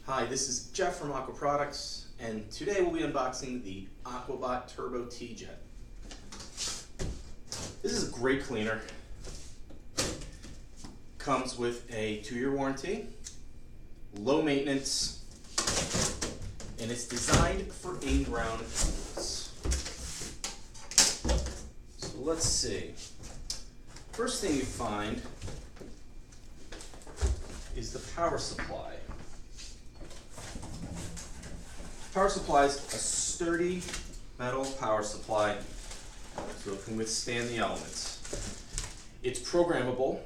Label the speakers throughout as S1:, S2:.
S1: Hi, this is Jeff from Aqua Products, and today we'll be unboxing the Aquabot Turbo T-Jet. This is a great cleaner. Comes with a 2-year warranty, low maintenance, and it's designed for in-ground pools. So let's see. First thing you find is the power supply. Power supply is a sturdy metal power supply, so it can withstand the elements. It's programmable,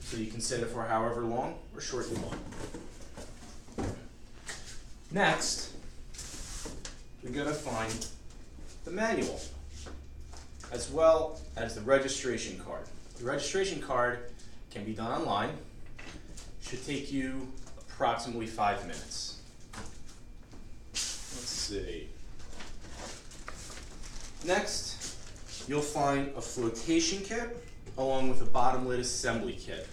S1: so you can set it for however long or short you want. Next, we're going to find the manual, as well as the registration card. The registration card can be done online. Should take you approximately 5 minutes. Let's see. Next, you'll find a flotation kit along with a bottom lid assembly kit.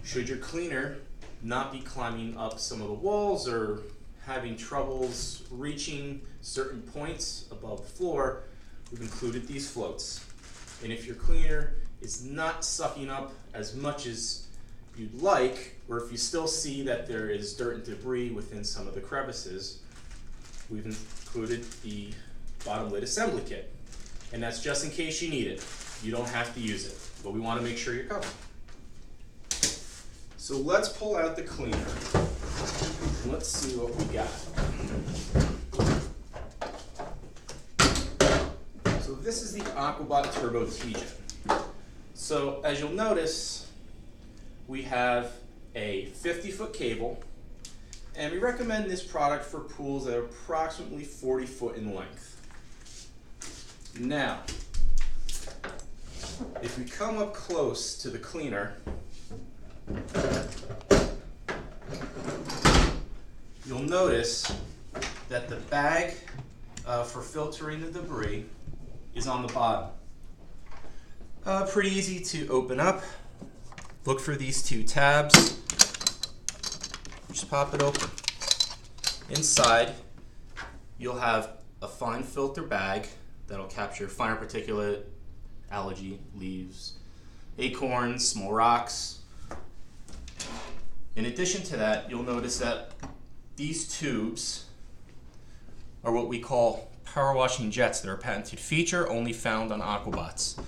S1: Should your cleaner not be climbing up some of the walls or having troubles reaching certain points above the floor, we've included these floats. And if your cleaner is not sucking up as much as you'd like, or if you still see that there is dirt and debris within some of the crevices, we've included the bottom lid assembly kit. And that's just in case you need it. You don't have to use it, but we want to make sure you're covered. So let's pull out the cleaner and let's see what we got. So this is the Aquabot Turbo T-Jet. So as you'll notice, we have a 50-foot cable, and we recommend this product for pools that are approximately 40 foot in length. Now, if we come up close to the cleaner, you'll notice that the bag for filtering the debris is on the bottom. Pretty easy to open up. Look for these 2 tabs. Just pop it open. Inside, you'll have a fine filter bag that'll capture finer particulate, algae, leaves, acorns, small rocks. In addition to that, you'll notice that these tubes are what we call power washing jets. They're a patented feature only found on Aquabots.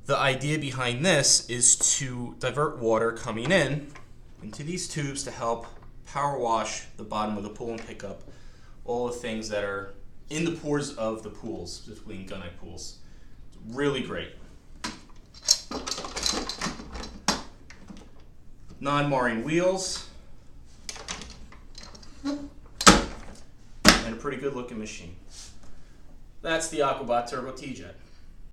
S1: The idea behind this is to divert water coming in into these tubes to help power wash the bottom of the pool and pick up all the things that are in the pores of the pools, specifically in gunite pools. It's really great. Non-marring wheels, and a pretty good looking machine. That's the Aquabot Turbo T-Jet.